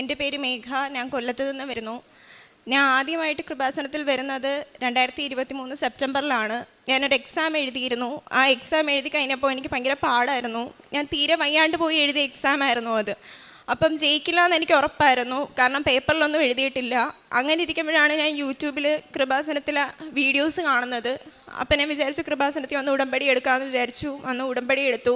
എൻ്റെ പേര് മേഘ. ഞാൻ കൊല്ലത്ത് നിന്ന് വരുന്നു. ഞാൻ ആദ്യമായിട്ട് കൃപാസനത്തിൽ വരുന്നത് 2023 സെപ്റ്റംബറിലാണ്. ഞാനൊരു എക്സാം എഴുതിയിരുന്നു. ആ എക്സാം എഴുതി കഴിഞ്ഞപ്പോൾ എനിക്ക് ഭയങ്കര പാടായിരുന്നു. ഞാൻ തീരെ വയ്യാണ്ട് പോയി എഴുതിയ എക്സാം ആയിരുന്നു അത്. അപ്പം ജയിക്കില്ല എന്ന് എനിക്ക് ഉറപ്പായിരുന്നു, കാരണം പേപ്പറിലൊന്നും എഴുതിയിട്ടില്ല. അങ്ങനെ ഇരിക്കുമ്പോഴാണ് ഞാൻ യൂട്യൂബിൽ കൃപാസനത്തിലെ വീഡിയോസ് കാണുന്നത്. അപ്പം ഞാൻ വിചാരിച്ചു കൃപാസനത്തിൽ വന്ന് ഉടമ്പടി എടുക്കാമെന്ന് വിചാരിച്ചു. വന്ന് ഉടമ്പടി എടുത്തു.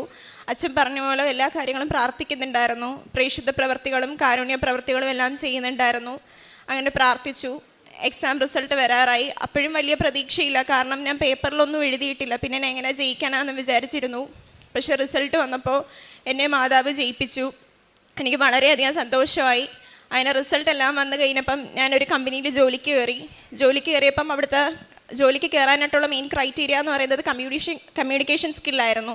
അച്ഛൻ പറഞ്ഞ പോലെ എല്ലാ കാര്യങ്ങളും പ്രാർത്ഥിക്കുന്നുണ്ടായിരുന്നു. പ്രേക്ഷിത പ്രവർത്തികളും കാരുണ്യ പ്രവർത്തികളും എല്ലാം ചെയ്യുന്നുണ്ടായിരുന്നു. അങ്ങനെ പ്രാർത്ഥിച്ചു. എക്സാം റിസൾട്ട് വരാറായി. അപ്പോഴും വലിയ പ്രതീക്ഷയില്ല, കാരണം ഞാൻ പേപ്പറിലൊന്നും എഴുതിയിട്ടില്ല. പിന്നെ ഞാൻ എങ്ങനെ ജയിക്കാനാണെന്ന് വിചാരിച്ചിരുന്നു. പക്ഷേ റിസൾട്ട് വന്നപ്പോൾ എന്നെ മാതാവ് ജയിപ്പിച്ചു. എനിക്ക് വളരെയധികം സന്തോഷമായി. അതിന് റിസൾട്ട് എല്ലാം വന്നു കഴിഞ്ഞപ്പം ഞാനൊരു കമ്പനിയിൽ ജോലിക്ക് കയറിയപ്പം അവിടുത്തെ ജോലിക്ക് കയറാനായിട്ടുള്ള മെയിൻ ക്രൈറ്റീരിയ എന്ന് പറയുന്നത് കമ്മ്യൂണിക്കേഷൻ സ്കില്ലായിരുന്നു.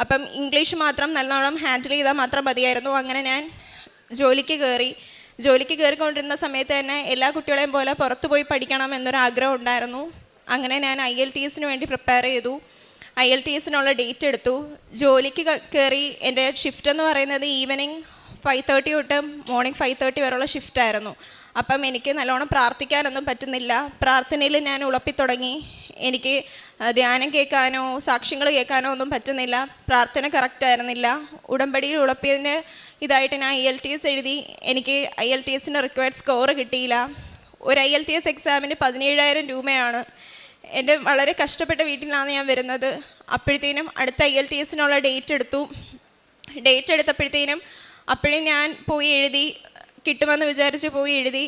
അപ്പം ഇംഗ്ലീഷ് മാത്രം നല്ലോണം ഹാൻഡിൽ ചെയ്താൽ മാത്രം മതിയായിരുന്നു. അങ്ങനെ ഞാൻ ജോലിക്ക് കയറിക്കൊണ്ടിരുന്ന സമയത്ത് തന്നെ എല്ലാ കുട്ടികളെയും പോലെ പുറത്തു പോയി പഠിക്കണം എന്നൊരാഗ്രഹം ഉണ്ടായിരുന്നു. അങ്ങനെ ഞാൻ IELTS വേണ്ടി പ്രിപ്പയർ ചെയ്തു. IELTS ഡേറ്റ് എടുത്തു. ജോലിക്ക് കയറി. എൻ്റെ ഷിഫ്റ്റ് എന്ന് പറയുന്നത് ഈവനിങ് 5:30 തൊട്ട് മോർണിംഗ് 5:30 വരെയുള്ള ഷിഫ്റ്റായിരുന്നു. അപ്പം എനിക്ക് നല്ലോണം പ്രാർത്ഥിക്കാനൊന്നും പറ്റുന്നില്ല. പ്രാർത്ഥനയിൽ ഞാൻ ഉളപ്പിത്തുടങ്ങി. എനിക്ക് ധ്യാനം കേൾക്കാനോ സാക്ഷ്യങ്ങൾ കേൾക്കാനോ ഒന്നും പറ്റുന്നില്ല. പ്രാർത്ഥന കറക്റ്റായിരുന്നില്ല. ഉടമ്പടിയിൽ ഉളപ്പിയതിന് ഇതായിട്ട് ഞാൻ IELTS എഴുതി. എനിക്ക് IELTS റിക്വയർഡ് സ്കോർ കിട്ടിയില്ല. ഒരു IELTS എക്സാമിന് 17,000 രൂപയാണ്. എൻ്റെ വളരെ കഷ്ടപ്പെട്ട വീട്ടിലാണ് ഞാൻ വരുന്നത്. അപ്പോഴത്തേനും അടുത്ത IELTS ഡേറ്റ് എടുത്തപ്പോഴത്തേനും അപ്പോഴും ഞാൻ പോയി എഴുതി. കിട്ടുമെന്ന് വിചാരിച്ച് പോയി എഴുതി.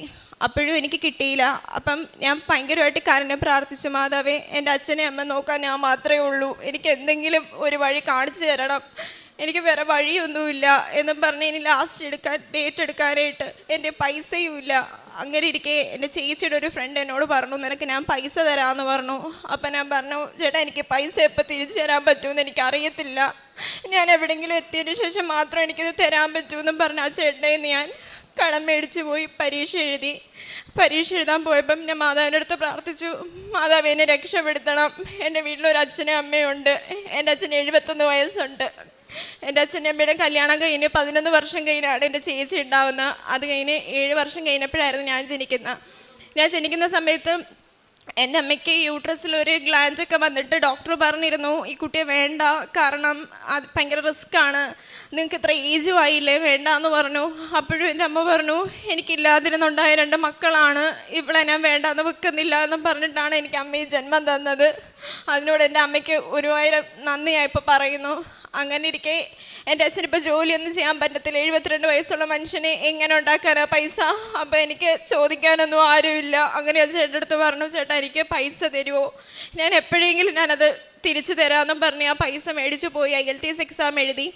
അപ്പോഴും എനിക്ക് കിട്ടിയില്ല. അപ്പം ഞാൻ ഭയങ്കരമായിട്ട് കരഞ്ഞ് പ്രാർത്ഥിച്ചു, മാതാവേ, എൻ്റെ അച്ഛനെ അമ്മ നോക്കാൻ ഞാൻ മാത്രമേ ഉള്ളൂ, എനിക്ക് എന്തെങ്കിലും ഒരു വഴി കാണിച്ചു തരണം, എനിക്ക് വേറെ വഴിയൊന്നുമില്ല എന്നും പറഞ്ഞ് ഇനി ഡേറ്റ് എടുക്കാനായിട്ട് എൻ്റെ പൈസയും ഇല്ല. അങ്ങനെ ഇരിക്കെ എൻ്റെ ചേച്ചിയുടെ ഒരു ഫ്രണ്ട് എന്നോട് പറഞ്ഞു, നിനക്ക് ഞാൻ പൈസ തരാമെന്ന് പറഞ്ഞു. അപ്പം ഞാൻ പറഞ്ഞു, ചേട്ടാ, എനിക്ക് പൈസ എപ്പോൾ തിരിച്ചു തരാൻ പറ്റുമെന്ന് എനിക്കറിയത്തില്ല, ഞാൻ എവിടെയെങ്കിലും എത്തിയതിന് ശേഷം മാത്രം എനിക്കിത് തരാൻ പറ്റുമെന്നും പറഞ്ഞു ആ ചേട്ടനെ ഞാൻ കടം മേടിച്ച് പോയി പരീക്ഷ എഴുതാൻ പോയപ്പം ഞാൻ മാതാവിൻ്റെ അടുത്ത് പ്രാർത്ഥിച്ചു, മാതാവ് എന്നെ രക്ഷപ്പെടുത്തണം. എൻ്റെ വീട്ടിലൊരു അച്ഛനും അമ്മയുണ്ട്. എൻ്റെ അച്ഛന് 71 വയസ്സുണ്ട്. എൻ്റെ അച്ഛൻ്റെ അമ്മയുടെ കല്യാണം കഴിഞ്ഞ് 11 വർഷം കഴിഞ്ഞാണ് എൻ്റെ ചേച്ചി ഉണ്ടാവുന്നത്. അത് കഴിഞ്ഞ് 7 വർഷം കഴിഞ്ഞപ്പോഴായിരുന്നു ഞാൻ ജനിക്കുന്ന സമയത്ത് എൻ്റെ അമ്മയ്ക്ക് യൂട്രസിലൊരു ഗ്ലാൻഡൊക്കെ വന്നിട്ട് ഡോക്ടർ പറഞ്ഞിരുന്നു, ഈ കുട്ടിയെ വേണ്ട, കാരണം അത് ഭയങ്കര റിസ്ക്കാണ്, നിങ്ങൾക്ക് ഇത്ര ഏജും ആയില്ലേ, വേണ്ട എന്ന് പറഞ്ഞു. അപ്പോഴും എൻ്റെ അമ്മ പറഞ്ഞു, എനിക്കില്ലാതിരുന്നുണ്ടായ 2 മക്കളാണ്, ഇവിടെ ഞാൻ വേണ്ടാന്ന് വെക്കുന്നില്ല എന്നും പറഞ്ഞിട്ടാണ് എനിക്ക് അമ്മയെ ജന്മം തന്നത്. അതിനോട് എൻ്റെ അമ്മയ്ക്ക് 1000 നന്ദി ഞാൻ ഇപ്പോൾ പറയുന്നു. അങ്ങനെ ഇരിക്കെ എൻ്റെ അച്ഛനിപ്പോൾ ജോലിയൊന്നും ചെയ്യാൻ പറ്റത്തില്ല. 72 വയസ്സുള്ള മനുഷ്യനെ എങ്ങനെ ഉണ്ടാക്കാനാ പൈസ? അപ്പോൾ എനിക്ക് ചോദിക്കാനൊന്നും ആരുമില്ല. അങ്ങനെ ചേട്ടൻ്റെ അടുത്ത് പറഞ്ഞു, ചേട്ടാ, എനിക്ക് പൈസ തരുമോ, ഞാൻ എപ്പോഴെങ്കിലും ഞാനത് തിരിച്ചു തരാമെന്നും പറഞ്ഞ് ആ പൈസ മേടിച്ചു പോയി IELTS എക്സാം എഴുതി.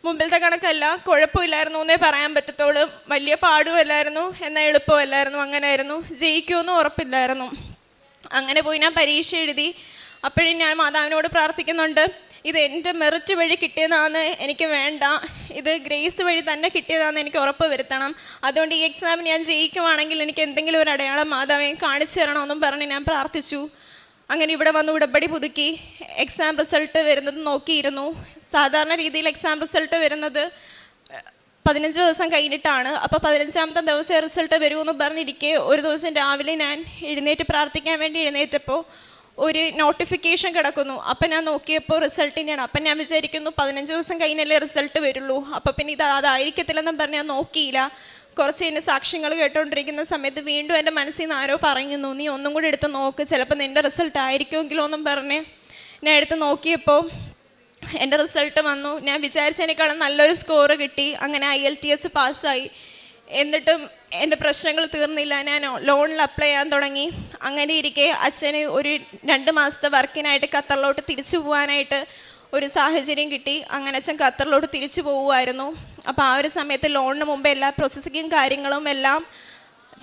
മുമ്പിലത്തെ കണക്കല്ല, കുഴപ്പമില്ലായിരുന്നു എന്നേ പറയാൻ പറ്റത്തുള്ളൂ. വലിയ പാടുമല്ലായിരുന്നു, എന്നാൽ എളുപ്പമല്ലായിരുന്നു. അങ്ങനെയായിരുന്നു. ജയിക്കുമെന്നും ഉറപ്പില്ലായിരുന്നു. അങ്ങനെ പോയി ഞാൻ പരീക്ഷ എഴുതി. അപ്പോഴും ഞാൻ മാതാവിനോട് പ്രാർത്ഥിക്കുന്നുണ്ട്, ഇത് എൻ്റെ മെറിറ്റ് വഴി കിട്ടിയതാണ്, എനിക്ക് വേണ്ട, ഇത് ഗ്രേസ് വഴി തന്നെ കിട്ടിയതാണെന്ന് എനിക്ക് ഉറപ്പ് വരുത്തണം. അതുകൊണ്ട് ഈ എക്സാമിന് ഞാൻ ജയിക്കുവാണെങ്കിൽ എനിക്ക് എന്തെങ്കിലും ഒരു അടയാളം മാതാവെ കാണിച്ചു തരണമെന്നും പറഞ്ഞ് ഞാൻ പ്രാർത്ഥിച്ചു. അങ്ങനെ ഇവിടെ വന്ന് ഉടമ്പടി പുതുക്കി എക്സാം റിസൾട്ട് വരുന്നത് നോക്കിയിരുന്നു. സാധാരണ രീതിയിൽ എക്സാം റിസൾട്ട് വരുന്നത് 15 ദിവസം കഴിഞ്ഞിട്ടാണ്. അപ്പോൾ 15ാമത്തെ ദിവസം റിസൾട്ട് വരുമെന്ന് പറഞ്ഞിരിക്കെ ഒരു ദിവസം രാവിലെ ഞാൻ പ്രാർത്ഥിക്കാൻ വേണ്ടി എഴുന്നേറ്റപ്പോൾ ഒരു നോട്ടിഫിക്കേഷൻ കിടക്കുന്നു. അപ്പം ഞാൻ നോക്കിയപ്പോൾ റിസൾട്ടിൻ്റെയാണ്. അപ്പം ഞാൻ വിചാരിക്കുന്നു 15 ദിവസം കഴിഞ്ഞല്ലേ റിസൾട്ട് വരുള്ളൂ, അപ്പം പിന്നെ അതായിരിക്കത്തില്ലെന്നും പറഞ്ഞ് ഞാൻ നോക്കിയില്ല. കുറച്ച് എൻ്റെ സാക്ഷ്യങ്ങൾ കേട്ടുകൊണ്ടിരിക്കുന്ന സമയത്ത് വീണ്ടും എൻ്റെ മനസ്സിൽ നിന്ന് ആരോ പറയുന്നു, നീ ഒന്നും കൂടി എടുത്ത് നോക്ക്, ചിലപ്പോൾ നിൻ്റെ റിസൾട്ട് ആയിരിക്കുമെങ്കിലോ എന്നും പറഞ്ഞ് ഞാൻ എടുത്ത് നോക്കിയപ്പോൾ എൻ്റെ റിസൾട്ട് വന്നു. ഞാൻ വിചാരിച്ചതിനേക്കാളും നല്ലൊരു സ്കോർ കിട്ടി. അങ്ങനെ IELTS പാസ്സായി. എന്നിട്ടും എൻ്റെ പ്രശ്നങ്ങൾ തീർന്നില്ല. ഞാൻ ലോണിൽ അപ്ലൈ ചെയ്യാൻ തുടങ്ങി. അങ്ങനെ ഇരിക്കെ അച്ഛന് ഒരു 2 മാസത്തെ വർക്കിനായിട്ട് ഖത്തറിലോട്ട് തിരിച്ചു പോകാനായിട്ട് ഒരു സാഹചര്യം കിട്ടി. അങ്ങനെ അച്ഛൻ ഖത്തറിലോട്ട് തിരിച്ചു പോകുമായിരുന്നു. അപ്പോൾ ആ ഒരു സമയത്ത് ലോണിന് മുമ്പ് എല്ലാ പ്രോസസ്സിങ്ങും കാര്യങ്ങളും എല്ലാം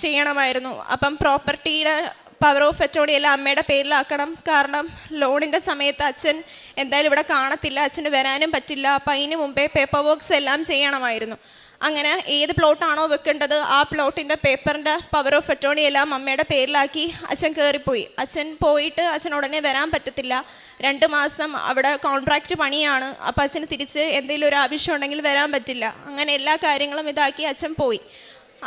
ചെയ്യണമായിരുന്നു. അപ്പം പ്രോപ്പർട്ടിയുടെ പവർ ഓഫ് അറ്റോർണി എല്ലാം അമ്മയുടെ പേരിലാക്കണം. കാരണം ലോണിൻ്റെ സമയത്ത് അച്ഛൻ എന്തായാലും ഇവിടെ കാണത്തില്ല, അച്ഛന് വരാനും പറ്റില്ല. അപ്പം അതിന് മുമ്പേ പേപ്പർ വർക്ക്സ് എല്ലാം ചെയ്യണമായിരുന്നു. അങ്ങനെ ഏത് പ്ലോട്ടാണോ വെക്കേണ്ടത് ആ പ്ലോട്ടിൻ്റെ പേപ്പറിൻ്റെ പവർ ഓഫ് അറ്റോർണി എല്ലാം അമ്മയുടെ പേരിലാക്കി അച്ഛൻ കയറിപ്പോയി. അച്ഛൻ ഉടനെ വരാൻ പറ്റത്തില്ല. 2 മാസം അവിടെ കോൺട്രാക്റ്റ് പണിയാണ്. അപ്പോൾ അച്ഛന് തിരിച്ച് എന്തെങ്കിലും ഒരു ആവശ്യം ഉണ്ടെങ്കിൽ വരാൻ പറ്റില്ല. അങ്ങനെ എല്ലാ കാര്യങ്ങളും ഇതാക്കി അച്ഛൻ പോയി.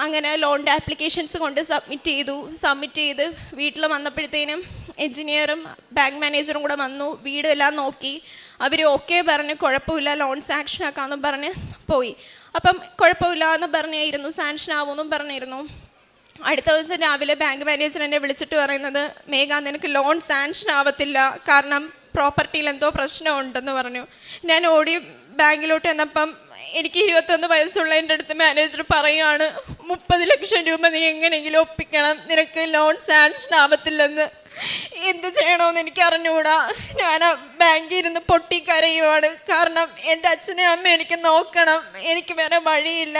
അങ്ങനെ ലോണിൻ്റെ ആപ്ലിക്കേഷൻസ് കൊണ്ട് സബ്മിറ്റ് ചെയ്ത് വീട്ടിൽ വന്നപ്പോഴത്തേനും എൻജിനീയറും ബാങ്ക് മാനേജറും കൂടെ വന്നു, വീടെല്ലാം നോക്കി. അവർ ഓക്കെ പറഞ്ഞ് കുഴപ്പമില്ല ലോൺ സാങ്ഷൻ ആക്കാമെന്നും പറഞ്ഞ് പോയി. അപ്പം കുഴപ്പമില്ല എന്ന് പറഞ്ഞായിരുന്നു, സാങ്ഷൻ ആവുമെന്നും പറഞ്ഞിരുന്നു. അടുത്ത ദിവസം രാവിലെ ബാങ്ക് മാനേജർ എന്നെ വിളിച്ചിട്ട് പറയുന്നത്, മേഘ നിനക്ക് ലോൺ സാങ്ഷൻ ആവത്തില്ല, കാരണം പ്രോപ്പർട്ടിയിൽ എന്തോ പ്രശ്നമുണ്ടെന്ന് പറഞ്ഞു. ഞാൻ ഓടി ബാങ്കിലോട്ട് വന്നപ്പം എനിക്ക് 21 വയസ്സുള്ള എൻ്റെ അടുത്ത് മാനേജർ പറയുകയാണ്, 30 ലക്ഷം രൂപ നീ എങ്ങനെയെങ്കിലും ഒപ്പിക്കണം, നിനക്ക് ലോൺ സാങ്ഷൻ ആവത്തില്ലെന്ന്. എന്ത് ചെയ്യണമെന്ന് എനിക്ക് അറിഞ്ഞുകൂടാ. ഞാൻ ആ ബാങ്കിൽ ഇരുന്ന് പൊട്ടിക്കരയുവാണ്. കാരണം എൻ്റെ അച്ഛനെ അമ്മ എനിക്ക് നോക്കണം, എനിക്ക് വേറെ വഴിയില്ല.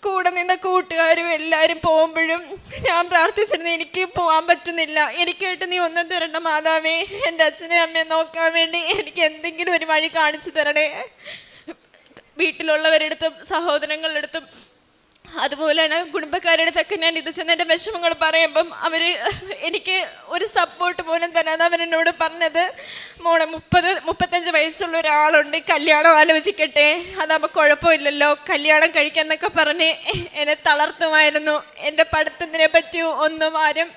കൂടെ നിന്ന കൂട്ടുകാരും എല്ലാവരും പോകുമ്പോഴും ഞാൻ പ്രാർത്ഥിച്ചിരുന്നു, എനിക്ക് പോകാൻ പറ്റുന്നില്ല, എനിക്കായിട്ട് നീ ഒന്നും തരണ്ട മാതാവേ, എൻ്റെ അച്ഛനെ അമ്മയെ നോക്കാൻ വേണ്ടി എനിക്ക് എന്തെങ്കിലും ഒരു വഴി കാണിച്ചു തരണേ. വീട്ടിലുള്ളവരുടെ അടുത്തും സഹോദരങ്ങളുടെ അടുത്തും അതുപോലെ തന്നെ കുടുംബക്കാരുടെ അടുത്തൊക്കെ ഞാൻ ഇത് ചെന്ന് എൻ്റെ വിഷമങ്ങൾ പറയുമ്പം അവർ എനിക്ക് ഒരു സപ്പോർട്ട് പോലും തരാതെ അവരെന്നോട് പറഞ്ഞത്, മോളെ 35 വയസ്സുള്ള ഒരാളുണ്ട്, കല്യാണം ആലോചിക്കട്ടെ, അതാകുമ്പോൾ കുഴപ്പമില്ലല്ലോ, കല്യാണം കഴിക്കാന്നൊക്കെ പറഞ്ഞ് എന്നെ തളർത്തുമായിരുന്നു. എൻ്റെ പഠിത്തത്തിനെ പറ്റി ഒന്നും ആരും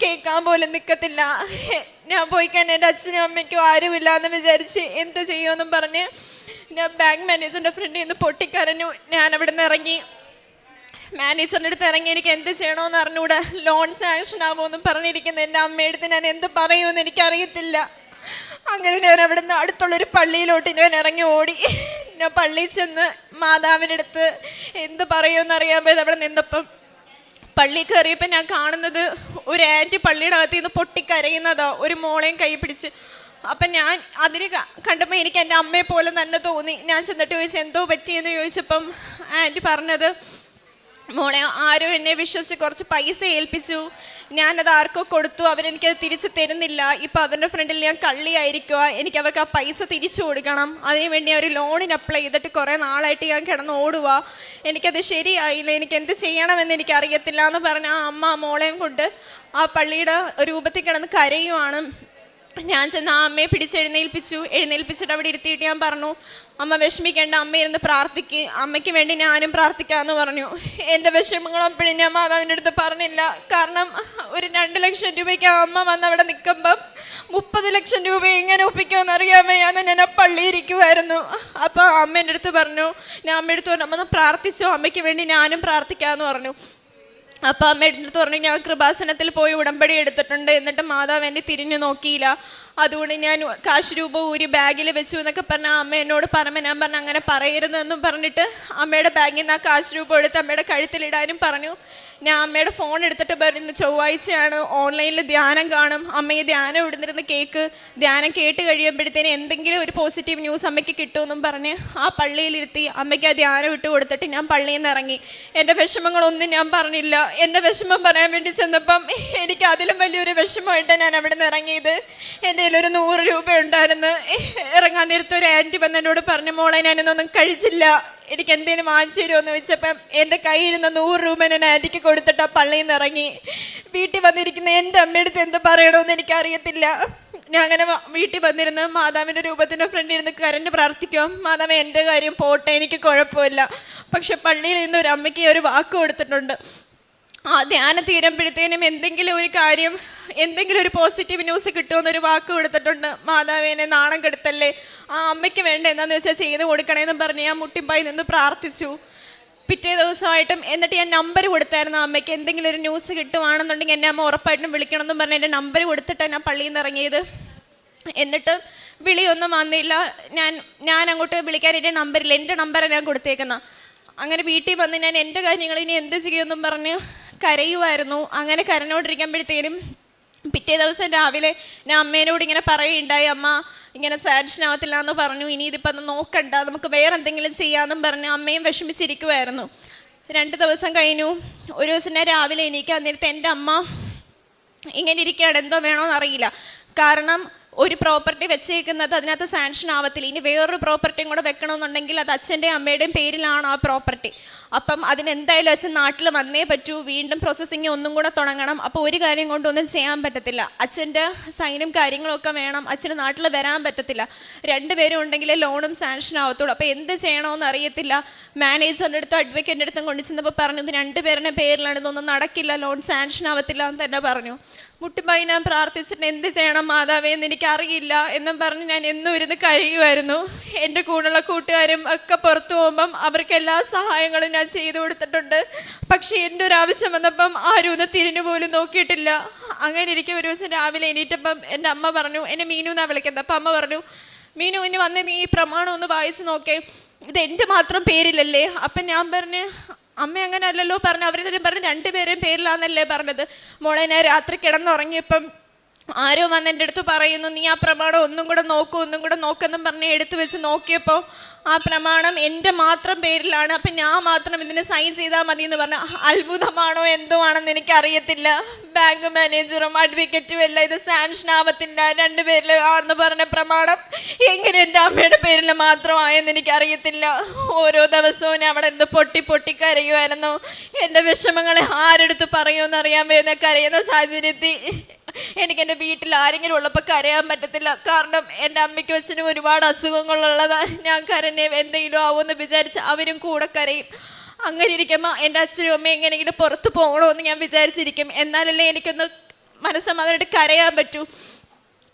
കേൾക്കാൻ പോലും നിൽക്കത്തില്ല. ഞാൻ പോയിക്കാൻ എൻ്റെ അച്ഛനും അമ്മയ്ക്കും ആരുമില്ല എന്ന് വിചാരിച്ച് എന്ത് ചെയ്യുമെന്നും പറഞ്ഞ് ഞാൻ ബാങ്ക് മാനേജറിൻ്റെ ഫ്രണ്ടിൽ നിന്ന് പൊട്ടിക്കരഞ്ഞു. ഞാൻ അവിടെ നിന്ന് ഇറങ്ങി, മാനേജറിൻ്റെ അടുത്ത് ഇറങ്ങി എനിക്ക് എന്ത് ചെയ്യണമെന്ന് അറിഞ്ഞുകൂടാ, ലോൺ സാങ്ഷൻ ആവുമെന്നും പറഞ്ഞിരിക്കുന്ന എൻ്റെ അമ്മയുടെ അടുത്ത് ഞാൻ എന്ത് പറയുമെന്ന് എനിക്കറിയത്തില്ല. അങ്ങനെ ഞാൻ അവിടെ നിന്ന് അടുത്തുള്ളൊരു പള്ളിയിലോട്ട് ഞാൻ ഇറങ്ങി ഓടി. ഞാൻ പള്ളിയിൽ ചെന്ന് മാതാവിൻ്റെ അടുത്ത് എന്ത് പറയുമെന്ന് അറിയാൻ പോയത് അവിടെ നിന്നപ്പം പള്ളി കയറിയപ്പോൾ ഞാൻ കാണുന്നത് ഒരു ആൻറ്റി പള്ളിയുടെ അകത്ത് നിന്ന് പൊട്ടിക്കരയുന്നതാ, ഒരു മോളെയും കൈ പിടിച്ച്. അപ്പം ഞാൻ അതിന് കണ്ടപ്പോൾ എനിക്ക് എൻ്റെ അമ്മയെ പോലെ തന്നെ തോന്നി. ഞാൻ ചെന്നിട്ട് ചോദിച്ചു എന്തോ പറ്റിയെന്ന് ചോദിച്ചപ്പം ആൻറ്റി പറഞ്ഞത്, മോളെ ആരോ എന്നെ വിശ്വസിച്ച് കുറച്ച് പൈസ ഏൽപ്പിച്ചു, ഞാനത് ആർക്കോ കൊടുത്തു, അവരെനിക്കത് തിരിച്ച് തരുന്നില്ല, ഇപ്പം അവരുടെ ഫ്രണ്ടിൽ ഞാൻ കള്ളിയായിരിക്കുക, എനിക്ക് അവർക്ക് ആ പൈസ തിരിച്ചു കൊടുക്കണം, അതിനുവേണ്ടി ഒരു ലോണിന് അപ്ലൈ ചെയ്തിട്ട് കുറേ നാളായിട്ട് ഞാൻ കിടന്ന് ഓടുക, എനിക്കത് ശരിയായില്ല, എനിക്ക് എന്ത് ചെയ്യണമെന്ന് എനിക്കറിയത്തില്ല എന്ന് പറഞ്ഞ് ആ അമ്മ മോളെയും കൊണ്ട് ആ പള്ളിയുടെ രൂപത്തിൽ കിടന്ന് കരയുവാണ്. ഞാൻ ചെന്ന് ആ അമ്മയെ എഴുന്നേൽപ്പിച്ചിട്ട് അവിടെ ഇരുത്തിയിട്ട് ഞാൻ പറഞ്ഞു, അമ്മ വിഷമിക്കേണ്ട, അമ്മ ഇരുന്ന് പ്രാർത്ഥിക്ക്, അമ്മയ്ക്ക് വേണ്ടി ഞാനും പ്രാർത്ഥിക്കാമെന്ന് പറഞ്ഞു. എൻ്റെ വിഷമങ്ങളും അപ്പോഴും ഞാൻ മാതാവിൻ്റെ അടുത്ത് പറഞ്ഞില്ല. കാരണം ഒരു 2 ലക്ഷം രൂപയ്ക്ക് ആ അമ്മ വന്ന് അവിടെ നിൽക്കുമ്പം 30 ലക്ഷം രൂപ എങ്ങനെ ഒപ്പിക്കുമെന്ന് അറിയാമേ ഞാൻ ആ പള്ളിയിരിക്കുമായിരുന്നു. അപ്പോൾ അമ്മേൻ്റെ അടുത്ത് പറഞ്ഞു, ഞാൻ അമ്മയുടെ അടുത്ത് പറഞ്ഞു, അമ്മ പ്രാർത്ഥിച്ചോ, അമ്മയ്ക്ക് വേണ്ടി ഞാനും പ്രാർത്ഥിക്കാമെന്ന് പറഞ്ഞു. അപ്പം അമ്മയുടെ അടുത്ത് പറഞ്ഞു, ഞാൻ കൃപാസനത്തിൽ പോയി ഉടമ്പടി എടുത്തിട്ടുണ്ട്, എന്നിട്ട് മാതാവ് എന്നെ തിരിഞ്ഞു നോക്കിയില്ല, അതുകൊണ്ട് ഞാൻ കാശ് രൂപ ഊരി ബാഗിൽ വെച്ചു എന്നൊക്കെ പറഞ്ഞാൽ അമ്മ എന്നോട് പറഞ്ഞു. ഞാൻ പറഞ്ഞു അങ്ങനെ പറയരുതെന്നും പറഞ്ഞിട്ട് അമ്മയുടെ ബാഗിൽ നിന്ന് ആ കാശ് രൂപ എടുത്ത് അമ്മയുടെ കഴുത്തിലിടാനും പറഞ്ഞു. ഞാൻ അമ്മയുടെ ഫോൺ എടുത്തിട്ട് പറഞ്ഞു, ചൊവ്വാഴ്ചയാണ്, ഓൺലൈനിൽ ധ്യാനം കാണും, അമ്മയെ ധ്യാനം ഇടുന്നിരുന്ന് കേക്ക്, ധ്യാനം കേട്ട് കഴിയുമ്പോഴത്തേന് എന്തെങ്കിലും ഒരു പോസിറ്റീവ് ന്യൂസ് അമ്മയ്ക്ക് കിട്ടുമെന്നും പറഞ്ഞ് ആ പള്ളിയിലിരുത്തി അമ്മയ്ക്ക് ആ ധ്യാനം ഇട്ട് കൊടുത്തിട്ട് ഞാൻ പള്ളിയിൽ നിന്ന് ഇറങ്ങി. എൻ്റെ വിഷമങ്ങളൊന്നും ഞാൻ പറഞ്ഞില്ല. എൻ്റെ വിഷമം പറയാൻ വേണ്ടി ചെന്നപ്പം എനിക്ക് അതിലും വലിയൊരു വിഷമമായിട്ടാണ് ഞാൻ അവിടെ നിന്ന് ഇറങ്ങിയത്. എൻ്റെ കയ്യിലൊരു 100 രൂപ ഉണ്ടായിരുന്നു. ഇറങ്ങാൻ നേരത്തെ ഒരു ആൻറ്റി വന്ന് എന്നോട് പറഞ്ഞു, മോളെ ഞാനിന്നൊന്നും കഴിച്ചില്ല, എനിക്ക് എന്തെങ്കിലും വാങ്ങിച്ചു തരുമെന്ന് ചോദിച്ചപ്പം എൻ്റെ കയ്യിലിരുന്ന 100 രൂപ ഞാൻ ആൻറ്റിക്ക് കൊടുത്തിട്ട് ആ പള്ളിയിൽ നിന്ന് ഇറങ്ങി. വീട്ടിൽ വന്നിരിക്കുന്ന എൻ്റെ അമ്മയടുത്ത് എന്ത് പറയണമെന്ന് എനിക്കറിയത്തില്ല. ഞാൻ അങ്ങനെ വീട്ടിൽ വന്നിരുന്ന് മാതാവിൻ്റെ രൂപത്തിൻ്റെ ഫ്രണ്ടിൽ ഇരുന്ന് കരണ്ട് പ്രാർത്ഥിക്കും, മാതാവ് എൻ്റെ കാര്യം പോട്ടെ, എനിക്ക് കുഴപ്പമില്ല. പക്ഷെ പള്ളിയിൽ നിന്ന് ഒരു അമ്മയ്ക്ക് ഒരു വാക്ക് കൊടുത്തിട്ടുണ്ട്, ആ ധ്യാനം തീരുമ്പോഴത്തേനും എന്തെങ്കിലും ഒരു കാര്യം, എന്തെങ്കിലും ഒരു പോസിറ്റീവ് ന്യൂസ് കിട്ടുമെന്നൊരു വാക്ക് കൊടുത്തിട്ടുണ്ട്. മാതാവിനെ നാണം കെടുത്തല്ലേ, ആ അമ്മയ്ക്ക് വേണ്ട എന്താണെന്ന് വെച്ചാൽ ചെയ്ത് കൊടുക്കണേന്ന് പറഞ്ഞ് ഞാൻ മുട്ടിപ്പായി നിന്ന് പ്രാർത്ഥിച്ചു. പിറ്റേ ദിവസമായിട്ടും എന്നിട്ട് ഞാൻ നമ്പർ കൊടുത്തായിരുന്നു അമ്മയ്ക്ക്, എന്തെങ്കിലും ഒരു ന്യൂസ് കിട്ടുവാണെന്നുണ്ടെങ്കിൽ എന്നെ അമ്മ ഉറപ്പായിട്ടും വിളിക്കണമെന്നും പറഞ്ഞ് എൻ്റെ നമ്പർ കൊടുത്തിട്ടാണ് ഞാൻ പള്ളിയിൽ നിന്ന് ഇറങ്ങിയത്. എന്നിട്ട് വിളിയൊന്നും വന്നില്ല. ഞാൻ അങ്ങോട്ട് വിളിക്കാൻ എൻ്റെ നമ്പറില്ല, എൻ്റെ നമ്പറാണ് ഞാൻ കൊടുത്തേക്കുന്നത്. അങ്ങനെ വീട്ടിൽ വന്ന് ഞാൻ എൻ്റെ കാര്യങ്ങൾ ഇനി എന്ത് ചെയ്യുമെന്നും പറഞ്ഞ് കരയുമായിരുന്നു. അങ്ങനെ കരഞ്ഞോണ്ടിരിക്കുമ്പോഴത്തേനും പിറ്റേ ദിവസം രാവിലെ ഞാൻ അമ്മേനോട് ഇങ്ങനെ പറയുണ്ടായി, അമ്മ ഇങ്ങനെ സാങ്ഷൻ ആവത്തില്ല എന്ന് പറഞ്ഞു, ഇനി ഇതിപ്പോൾ ഒന്ന് നോക്കണ്ട, നമുക്ക് വേറെ എന്തെങ്കിലും ചെയ്യാമെന്നും പറഞ്ഞ് അമ്മയും വിഷമിച്ചിരിക്കുമായിരുന്നു. 2 ദിവസം കഴിഞ്ഞു. ഒരു ദിവസം ഞാൻ രാവിലെ എണീക്കാൻ നേരത്തെ എൻ്റെ അമ്മ ഇങ്ങനെ ഇരിക്കുകയാണ്, എന്തോ വേണമെന്ന് അറിയില്ല. കാരണം ഒരു പ്രോപ്പർട്ടി വെച്ചേക്കുന്നത് അതിനകത്ത് സാങ്ഷൻ ആവത്തില്ല. ഇനി വേറൊരു പ്രോപ്പർട്ടിയും കൂടെ വെക്കണമെന്നുണ്ടെങ്കിൽ അത് അച്ഛൻ്റെയും അമ്മയുടെയും പേരിലാണ് ആ പ്രോപ്പർട്ടി. അപ്പം അതിനെന്തായാലും അച്ഛൻ നാട്ടിൽ വന്നേ പറ്റൂ, വീണ്ടും പ്രോസസ്സിങ് ഒന്നും കൂടെ തുടങ്ങണം. അപ്പോൾ ഒരു കാര്യം കൊണ്ടൊന്നും ചെയ്യാൻ പറ്റത്തില്ല, അച്ഛൻ്റെ സൈനും കാര്യങ്ങളൊക്കെ വേണം, അച്ഛന് നാട്ടിൽ വരാൻ പറ്റത്തില്ല. രണ്ടുപേരും ഉണ്ടെങ്കിലേ ലോണും സാങ്ഷൻ ആവത്തുള്ളൂ. അപ്പോൾ എന്ത് ചെയ്യണമെന്ന് അറിയത്തില്ല. മാനേജറിൻ്റെ അടുത്തും അഡ്വക്കേറ്റിൻ്റെ അടുത്തും കൊണ്ടു ചെന്നപ്പോൾ പറഞ്ഞു ഇത് രണ്ടുപേരുടെ പേരിലാണ്, ഇതൊന്നും നടക്കില്ല, ലോൺ സാങ്ഷൻ ആവത്തില്ല എന്ന് തന്നെ പറഞ്ഞു. മുട്ടിപ്പായി ഞാൻ പ്രാർത്ഥിച്ചിട്ട് എന്ത് ചെയ്യണം മാതാവേ എന്ന് എനിക്കറിയില്ല എന്നും പറഞ്ഞ് ഞാൻ എന്നും ഇരുന്ന് കരയുമായിരുന്നു. എൻ്റെ കൂടെയുള്ള കൂട്ടുകാരും ഒക്കെ പുറത്തു പോകുമ്പം അവർക്ക് എല്ലാ സഹായങ്ങളും ഞാൻ ചെയ്തു കൊടുത്തിട്ടുണ്ട്. പക്ഷേ എൻ്റെ ഒരു ആവശ്യം വന്നപ്പം ആരും ഒന്ന് തിരിഞ്ഞു പോലും നോക്കിയിട്ടില്ല. അങ്ങനെ ഇരിക്കും ഒരു ദിവസം രാവിലെ എണീറ്റപ്പം എൻ്റെ അമ്മ പറഞ്ഞു, എന്നെ മീനു എന്നാണ് വിളിക്കുന്നത്. അപ്പം അമ്മ പറഞ്ഞു, മീനു ഇനി വന്ന് നീ ഈ പ്രമാണം ഒന്ന് വായിച്ചു നോക്കേ, ഇത് എൻ്റെ മാത്രം പേരിലല്ലേ? അപ്പം ഞാൻ പറഞ്ഞ് അമ്മ അങ്ങനെ അല്ലല്ലോ പറഞ്ഞു, അവരെല്ലാവരും പറഞ്ഞു രണ്ടുപേരെയും പേരിലാന്നല്ലേ പറഞ്ഞത്. മോളെ ഞാൻ രാത്രി കിടന്നുറങ്ങിയപ്പം ആരോ വന്ന് എൻ്റെ അടുത്ത് പറയുന്നു നീ ആ പ്രമാണം ഒന്നും കൂടെ നോക്കെന്നും പറഞ്ഞ് എടുത്തു വെച്ച് നോക്കിയപ്പോൾ ആ പ്രമാണം എൻ്റെ മാത്രം പേരിലാണ്. അപ്പം ഞാൻ മാത്രം ഇതിന് സൈൻ ചെയ്താൽ മതി എന്ന് പറഞ്ഞു. അത്ഭുതമാണോ എന്തോ ആണെന്ന് എനിക്കറിയത്തില്ല. ബാങ്ക് മാനേജറും അഡ്വക്കേറ്റും എല്ലാം ഇത് സാങ്ഷൻ ആവത്തില്ല, രണ്ടുപേരിൽ ആണെന്ന് പറഞ്ഞ പ്രമാണം എങ്ങനെ എൻ്റെ അമ്മയുടെ പേരിൽ മാത്രമായെന്ന് എനിക്കറിയത്തില്ല. ഓരോ ദിവസവും ഞാൻ അവിടെ എന്ത് പൊട്ടി കരയുമായിരുന്നു. എൻ്റെ വിഷമങ്ങളെ ആരെടുത്ത് പറയുമെന്ന് അറിയാൻ വേണ്ടി കരയുന്ന സാഹചര്യത്തിൽ എനിക്ക് എൻ്റെ വീട്ടിൽ ആരെങ്കിലും ഉള്ളപ്പോൾ കരയാൻ പറ്റത്തില്ല. കാരണം എൻ്റെ അമ്മയ്ക്കും അച്ഛനും ഒരുപാട് അസുഖങ്ങളുള്ളതാണ്. ഞാൻ കരഞ്ഞേ എന്തെങ്കിലും ആവുമെന്ന് വിചാരിച്ച് അവരും കൂടെ കരയും. അങ്ങനെ ഇരിക്കുമ്പോൾ എൻ്റെ അച്ഛനും അമ്മയും എങ്ങനെയെങ്കിലും പുറത്ത് പോകണമെന്ന് ഞാൻ വിചാരിച്ചിരിക്കും. എന്നാലല്ലേ എനിക്കൊന്ന് മനസ്സമാധാനമായിട്ട് കരയാൻ പറ്റൂ.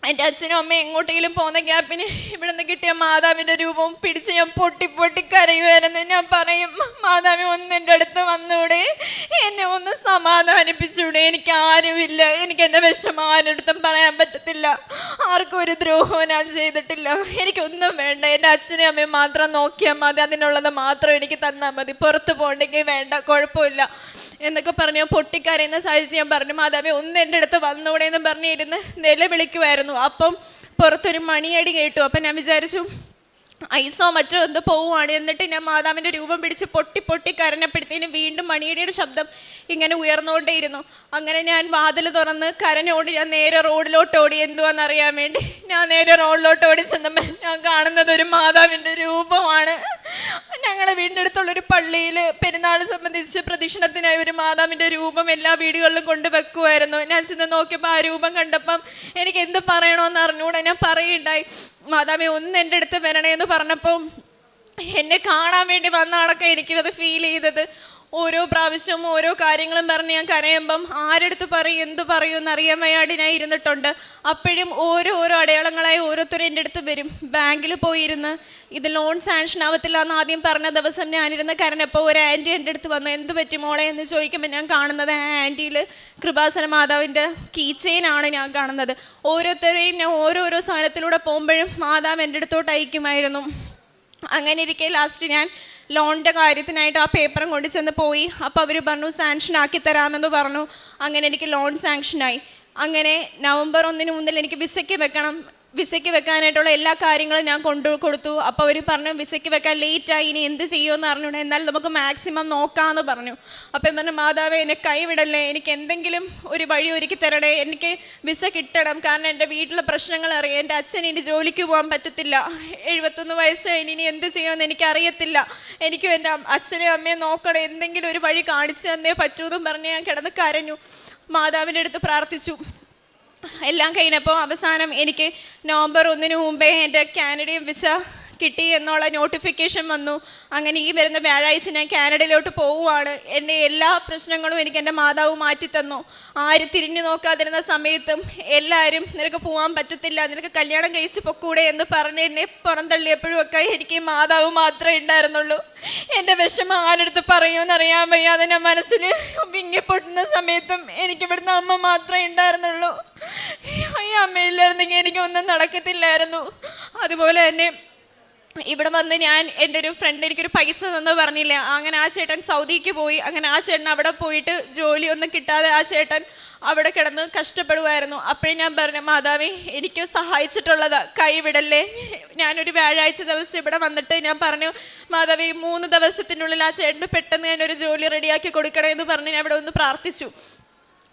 എൻ്റെ അച്ഛനും അമ്മയും എങ്ങോട്ടെങ്കിലും പോകുന്ന ഗ്യാപ്പിന് ഇവിടെ നിന്ന് കിട്ടിയ മാതാവിൻ്റെ രൂപവും പിടിച്ച് ഞാൻ പൊട്ടി കരയുമായിരുന്നു. ഞാൻ പറയും, മാതാവി ഒന്ന് എൻ്റെ അടുത്ത് വന്നൂടെ, എന്നെ ഒന്ന് സമാധാനിപ്പിച്ചൂടെ, എനിക്ക് ആരുമില്ല, എനിക്ക് എൻ്റെ വിഷമം ആരെടുത്തും പറയാൻ പറ്റത്തില്ല, ആർക്കും ഒരു ദ്രോഹവും ഞാൻ ചെയ്തിട്ടില്ല, എനിക്കൊന്നും വേണ്ട, എൻ്റെ അച്ഛനും അമ്മയും മാത്രം നോക്കിയാൽ മതി, അതിനുള്ളത് മാത്രം എനിക്ക് തന്നാൽ മതി, പുറത്ത് പോകണ്ടെങ്കിൽ വേണ്ട, കുഴപ്പമില്ല എന്നൊക്കെ പറഞ്ഞ് പൊട്ടിക്കരയുന്ന സാഹചര്യം ഞാൻ പറഞ്ഞു, മാതാവി ഒന്ന് എൻ്റെ അടുത്ത് വന്നൂടെ എന്ന് പറഞ്ഞിരുന്ന് നിലവിളിക്കുമായിരുന്നു. അപ്പം പുറത്തൊരു മണിയടി കേട്ടു. അപ്പം ഞാൻ വിചാരിച്ചു ഐസോ മറ്റോ എന്തോ പോവുകയാണ്. എന്നിട്ട് ഞാൻ മാതാവിൻ്റെ രൂപം പിടിച്ച് പൊട്ടി കരഞ്ഞപ്പോഴത്തേനും വീണ്ടും മണിയടിയുടെ ശബ്ദം ഇങ്ങനെ ഉയർന്നുകൊണ്ടേയിരുന്നു. അങ്ങനെ ഞാൻ വാതിൽ തുറന്ന് കരഞ്ഞോടി ഞാൻ നേരെ റോഡിലോട്ട് ഓടി. എന്തുവാണെന്നറിയാൻ വേണ്ടി ഞാൻ നേരെ റോഡിലോട്ട് ഓടി ചെന്നപ്പോൾ ഞാൻ കാണുന്നത് ഒരു മാതാവിൻ്റെ രൂപമാണ്. ഞങ്ങളുടെ വീടിൻ്റെ അടുത്തുള്ളൊരു പള്ളിയിൽ പെരുന്നാൾ സംബന്ധിച്ച് പ്രദക്ഷിണത്തിനായി ഒരു മാതാവിൻ്റെ രൂപം എല്ലാ വീടുകളിലും കൊണ്ടുവെക്കുമായിരുന്നു. ഞാൻ ചെന്ന് നോക്കിയപ്പോൾ ആ രൂപം കണ്ടപ്പം എനിക്ക് എന്ത് പറയണമെന്ന് അറിഞ്ഞുകൂടെ. ഞാൻ പറയുണ്ടായി, മാതാവേ ഒന്ന് എൻ്റെ അടുത്ത് വരണേ എന്ന് പറഞ്ഞപ്പോൾ എന്നെ കാണാൻ വേണ്ടി വന്ന അടക്കം എനിക്കത് ഫീൽ ചെയ്തത്. ഓരോ പ്രാവശ്യവും ഓരോ കാര്യങ്ങളും പറഞ്ഞ് ഞാൻ കരയുമ്പം ആരെടുത്ത് പറയും എന്തു പറയും എന്നറിയാൻ വയ്യാടി ഞാൻ ഇരുന്നിട്ടുണ്ട്. അപ്പോഴും ഓരോ അടയാളങ്ങളായി ഓരോരുത്തരും എൻ്റെ അടുത്ത് വരും. ബാങ്കിൽ പോയിരുന്ന് ഇത് ലോൺ സാങ്ഷൻ ആവത്തില്ല എന്ന് ആദ്യം പറഞ്ഞ ദിവസം ഞാനിരുന്ന് കരഞ്ഞപ്പോൾ ഒരു ആൻറ്റി എൻ്റെ അടുത്ത് വന്നു, എന്ത് പറ്റി മോളെ എന്ന് ചോദിക്കുമ്പോൾ ഞാൻ കാണുന്നത് ആ ആൻറ്റിയിൽ കൃപാസന മാതാവിൻ്റെ കീ ചെയിനാണ് ഞാൻ കാണുന്നത്. ഓരോരുത്തരെയും ഞാൻ ഓരോരോ സാധനത്തിലൂടെ പോകുമ്പോഴും മാതാവ് എൻ്റെ അടുത്തോട്ട് അയക്കുമായിരുന്നു. അങ്ങനെ ഇരിക്കെ ലാസ്റ്റ് ഞാൻ ലോണിൻ്റെ കാര്യത്തിനായിട്ട് ആ പേപ്പറും കൊണ്ട് ചെന്ന് പോയി. അപ്പോൾ അവർ പറഞ്ഞു സാങ്ഷൻ ആക്കി തരാമെന്ന് പറഞ്ഞു. അങ്ങനെ എനിക്ക് ലോൺ സാങ്ഷനായി. അങ്ങനെ നവംബർ 1 മുതൽ എനിക്ക് വിസയ്ക്ക് വെക്കാനായിട്ടുള്ള എല്ലാ കാര്യങ്ങളും ഞാൻ കൊടുത്തു. അപ്പോൾ അവർ പറഞ്ഞു വിസയ്ക്ക് വെക്കാൻ ലേറ്റായി, ഇനി എന്ത് ചെയ്യുമെന്ന് അറിഞ്ഞൂടെ, എന്നാൽ നമുക്ക് മാക്സിമം നോക്കാമെന്ന് പറഞ്ഞു. അപ്പം പറഞ്ഞു, മാതാവേ എന്നെ കൈവിടല്ലേ, എനിക്ക് എന്തെങ്കിലും ഒരു വഴി ഒരുക്കി തരണേ, എനിക്ക് വിസ കിട്ടണം, കാരണം എൻ്റെ വീട്ടിലെ പ്രശ്നങ്ങൾ അറിയാം, എൻ്റെ അച്ഛൻ ഇനി ജോലിക്ക് പോകാൻ പറ്റത്തില്ല, 71 വയസ്സ് കഴിഞ്ഞ് ഇനി എന്ത് ചെയ്യുമെന്ന് എനിക്കറിയത്തില്ല, എനിക്കും എൻ്റെ അച്ഛനെയും അമ്മയും നോക്കണം, എന്തെങ്കിലും ഒരു വഴി കാണിച്ചു തന്നേ പറ്റൂന്നും പറഞ്ഞ് ഞാൻ കിടന്ന് കരഞ്ഞു. മാതാവിൻ്റെ അടുത്ത് പ്രാർത്ഥിച്ചു. എല്ലാം കഴിഞ്ഞപ്പോൾ അവസാനം എനിക്ക് നവംബർ 1 മുമ്പേ എൻ്റെ കാനഡയും വിസ കിട്ടി എന്നുള്ള നോട്ടിഫിക്കേഷൻ വന്നു. അങ്ങനെ ഈ വരുന്ന വ്യാഴാഴ്ച ഞാൻ കാനഡയിലോട്ട് പോവുകയാണ്. എൻ്റെ എല്ലാ പ്രശ്നങ്ങളും എനിക്ക് എൻ്റെ മാതാവ് മാറ്റിത്തന്നു. ആരും തിരിഞ്ഞു നോക്കാതിരുന്ന സമയത്തും എല്ലാവരും നിനക്ക് പോകാൻ പറ്റത്തില്ല, നിനക്ക് കല്യാണം കഴിച്ച് പൊക്കൂടെ എന്ന് പറഞ്ഞ് എന്നെ പുറന്തള്ളിയപ്പോഴും ഒക്കെ എനിക്ക് മാതാവ് മാത്രമേ ഉണ്ടായിരുന്നുള്ളൂ. എൻ്റെ വിഷമം ആരെടുത്ത് പറയുമെന്നറിയാൻ വയ്യാതെ ഞാൻ മനസ്സിൽ വിങ്ങിപ്പൊട്ടുന്ന സമയത്തും എനിക്കിവിടുന്ന് അമ്മ മാത്രമേ ഉണ്ടായിരുന്നുള്ളൂ. ഈ അമ്മയില്ലായിരുന്നെങ്കിൽ എനിക്കൊന്നും നടക്കത്തില്ലായിരുന്നു. അതുപോലെ തന്നെ ഇവിടെ വന്ന് ഞാൻ എൻ്റെ ഒരു ഫ്രണ്ട് എനിക്കൊരു പൈസ തന്നു പറഞ്ഞില്ല, അങ്ങനെ ആ ചേട്ടൻ സൗദിക്ക് പോയി. അങ്ങനെ ആ ചേട്ടൻ അവിടെ പോയിട്ട് ജോലിയൊന്നും കിട്ടാതെ ആ ചേട്ടൻ അവിടെ കിടന്ന് കഷ്ടപ്പെടുമായിരുന്നു. അപ്പോഴും ഞാൻ പറഞ്ഞു, മാതാവേ എനിക്ക് സഹായിച്ചിട്ടുള്ളത് കൈവിടല്ലേ. ഞാനൊരു വ്യാഴാഴ്ച ദിവസം ഇവിടെ വന്നിട്ട് ഞാൻ പറഞ്ഞു, മാതാവേ 3 ദിവസത്തിനുള്ളിൽ ആ ചേട്ടന് പെട്ടെന്ന് ഞാനൊരു ജോലി റെഡിയാക്കി കൊടുക്കണമെന്ന് പറഞ്ഞ് ഞാൻ ഇവിടെ ഒന്ന് പ്രാർത്ഥിച്ചു.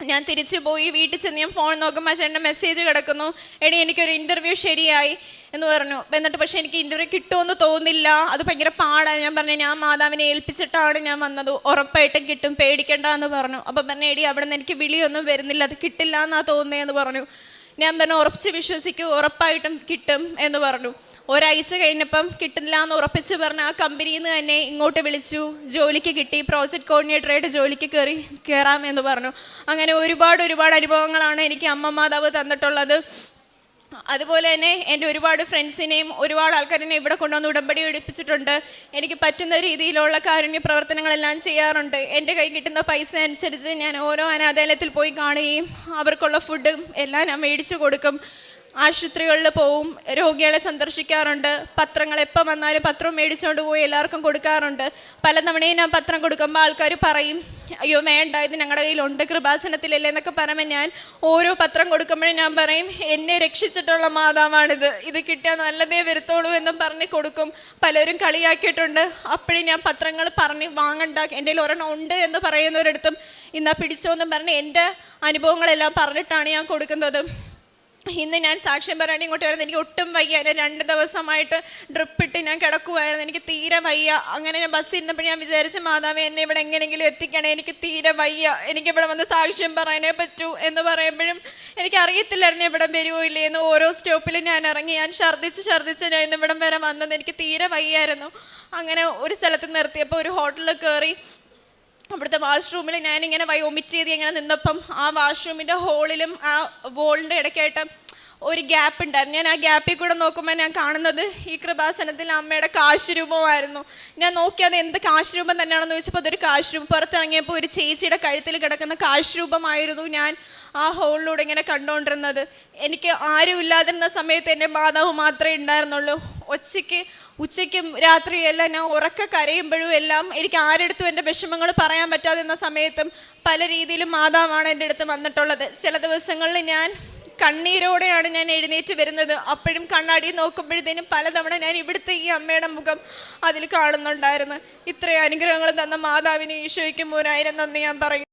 ഞാൻ തിരിച്ചു പോയി വീട്ടിൽ ചെന്ന് ഞാൻ ഫോൺ നോക്കുമ്പോൾ ചേട്ടൻ്റെ മെസ്സേജ് കിടക്കുന്നു, എടി എനിക്കൊരു ഇൻ്റർവ്യൂ ശരിയായി എന്ന് പറഞ്ഞു. എന്നിട്ട് പക്ഷേ എനിക്ക് ഇൻ്റർവ്യൂ കിട്ടുമെന്ന് തോന്നുന്നില്ല, അത് ഭയങ്കര പാടാണ്. ഞാൻ പറഞ്ഞു ഞാൻ മാതാവിനെ ഏൽപ്പിച്ചിട്ടാണ് ഞാൻ വന്നത്, ഉറപ്പായിട്ടും കിട്ടും, പേടിക്കണ്ട എന്ന് പറഞ്ഞു. അപ്പോൾ പറഞ്ഞു എടി അവിടെ നിന്ന് എനിക്ക് വിളിയൊന്നും വരുന്നില്ല, അത് കിട്ടില്ല എന്നാണ് തോന്നുന്നതെന്ന് പറഞ്ഞു. ഞാൻ പറഞ്ഞു ഉറപ്പിച്ച് വിശ്വസിക്കൂ, ഉറപ്പായിട്ടും കിട്ടും എന്ന് പറഞ്ഞു. ഒരാഴ്ച കഴിഞ്ഞപ്പം കിട്ടില്ല എന്ന് ഉറപ്പിച്ച് പറഞ്ഞ് ആ കമ്പനിയിൽ നിന്ന് തന്നെ ഇങ്ങോട്ട് വിളിച്ചു, ജോലിക്ക് കിട്ടി, പ്രോജക്റ്റ് കോർഡിനേറ്ററായിട്ട് ജോലിക്ക് കയറാം എന്ന് പറഞ്ഞു. അങ്ങനെ ഒരുപാട് അനുഭവങ്ങളാണ് എനിക്ക് അമ്മ മാതാവ് തന്നിട്ടുള്ളത്. അതുപോലെ തന്നെ എൻ്റെ ഒരുപാട് ഫ്രണ്ട്സിനെയും ഒരുപാട് ആൾക്കാരെന്നെ ഇവിടെ കൊണ്ടുവന്ന് ഉടമ്പടി എടുപ്പിച്ചിട്ടുണ്ട്. എനിക്ക് പറ്റുന്ന രീതിയിലുള്ള കാരുണ്യ പ്രവർത്തനങ്ങളെല്ലാം ചെയ്യാറുണ്ട്. എൻ്റെ കൈ കിട്ടുന്ന പൈസ അനുസരിച്ച് ഞാൻ ഓരോ അനാഥാലയത്തിൽ പോയി കാണുകയും അവർക്കുള്ള ഫുഡും എല്ലാം ഞാൻ മേടിച്ചു കൊടുക്കും. ആശുപത്രികളിൽ പോവും, രോഗികളെ സന്ദർശിക്കാറുണ്ട്. പത്രങ്ങൾ എപ്പോൾ വന്നാലും പത്രം മേടിച്ചുകൊണ്ട് പോയി എല്ലാവർക്കും കൊടുക്കാറുണ്ട്. പലതവണയും ഞാൻ പത്രം കൊടുക്കുമ്പോൾ ആൾക്കാർ പറയും അയ്യോ വേണ്ട, ഇത് ഞങ്ങളുടെ കയ്യിലുണ്ട്, കൃപാസനത്തിലല്ലേ എന്നൊക്കെ പറയുമ്പോൾ ഞാൻ ഓരോ പത്രം കൊടുക്കുമ്പോഴും ഞാൻ പറയും എന്നെ രക്ഷിച്ചിട്ടുള്ള മാതാവാണിത്, ഇത് കിട്ടിയാൽ നല്ലതേ വരുത്തോളൂ എന്നും പറഞ്ഞ് കൊടുക്കും. പലരും കളിയാക്കിയിട്ടുണ്ട്. അപ്പോഴും ഞാൻ പത്രങ്ങൾ പറഞ്ഞ് വാങ്ങണ്ട, എൻ്റെ കയ്യിൽ ഒരെണ്ണം ഉണ്ട് എന്ന് പറയുന്നവരടുത്തും ഇന്നാ പിടിച്ചോ എന്നും പറഞ്ഞ് എൻ്റെ അനുഭവങ്ങളെല്ലാം പറഞ്ഞിട്ടാണ് ഞാൻ കൊടുക്കുന്നത്. ഇന്ന് ഞാൻ സാക്ഷ്യം പറയാൻ ഇങ്ങോട്ട് വരുന്നത്, എനിക്ക് ഒട്ടും വയ്യ. ഞാൻ 2 ദിവസമായിട്ട് ഡ്രിപ്പിട്ട് ഞാൻ കിടക്കുമായിരുന്നു, എനിക്ക് തീരെ വയ്യ. അങ്ങനെ ഞാൻ ബസ്സിൽ ഇരുന്നപ്പോൾ ഞാൻ വിചാരിച്ച മാതാവേ എന്നെ ഇവിടെ എങ്ങനെയെങ്കിലും എത്തിക്കണേ, എനിക്ക് തീരെ വയ്യ, എനിക്കിവിടെ വന്ന് സാക്ഷ്യം പറയാനേ പറ്റൂ എന്ന് പറയുമ്പോഴും എനിക്കറിയത്തില്ലായിരുന്നു ഇവിടെ വരുമോ ഇല്ലേ എന്ന്. ഓരോ സ്റ്റോപ്പിലും ഞാൻ ഇറങ്ങി, ഞാൻ ഛർദ്ദിച്ച് ഞാൻ ഇന്ന് ഇവിടം വരെ വന്നത്, എനിക്ക് തീരെ വയ്യായിരുന്നു. അങ്ങനെ ഒരു സ്ഥലത്ത് നിർത്തിയപ്പോൾ ഒരു ഹോട്ടലിൽ കയറി അവിടുത്തെ വാഷ്റൂമിൽ ഞാനിങ്ങനെ വൊമിറ്റ് ചെയ്ത് ഇങ്ങനെ നിന്നപ്പം ആ വാഷ്റൂമിൻ്റെ ഹോളിലും ആ വോളിൻ്റെ ഇടയ്ക്കായിട്ട് ഒരു ഗ്യാപ്പ് ഉണ്ടായിരുന്നു. ഞാൻ ആ ഗ്യാപ്പിൽ കൂടെ നോക്കുമ്പോൾ ഞാൻ കാണുന്നത് ഈ കൃപാസനത്തിൽ അമ്മയുടെ കാശ് രൂപമായിരുന്നു. ഞാൻ നോക്കിയത് എന്ത് കാശ് രൂപം തന്നെയാണെന്ന് ചോദിച്ചപ്പോൾ അതൊരു കാശ് രൂപം. പുറത്തിറങ്ങിയപ്പോൾ ഒരു ചേച്ചിയുടെ കഴുത്തിൽ കിടക്കുന്ന കാശ് രൂപമായിരുന്നു ഞാൻ ആ ഹോളിലൂടെ ഇങ്ങനെ കണ്ടുകൊണ്ടിരുന്നത്. എനിക്ക് ആരും ഇല്ലാതിരുന്ന സമയത്ത് എൻ്റെ മാതാവ് മാത്രമേ ഉണ്ടായിരുന്നുള്ളൂ. ഉച്ചയ്ക്കും രാത്രിയെല്ലാം ഞാൻ ഉറക്ക കരയുമ്പോഴും എല്ലാം എനിക്ക് ആരെടുത്തും എൻ്റെ വിഷമങ്ങൾ പറയാൻ പറ്റാതിരുന്ന സമയത്തും പല രീതിയിലും മാതാവാണ് എൻ്റെ അടുത്ത് വന്നിട്ടുള്ളത്. ചില ദിവസങ്ങളിൽ ഞാൻ കണ്ണീരോടെയാണ് ഞാൻ എഴുന്നേറ്റ് വരുന്നത്. അപ്പോഴും കണ്ണാടി നോക്കുമ്പോഴത്തേനും പലതവണ ഞാൻ ഇവിടുത്തെ ഈ അമ്മയുടെ മുഖം അതിൽ കാണുന്നുണ്ടായിരുന്നു. ഇത്രയും അനുഗ്രഹങ്ങൾ തന്ന മാതാവിന് ഈശോയ്ക്കും 1000 നന്ദി ഞാൻ പറയും.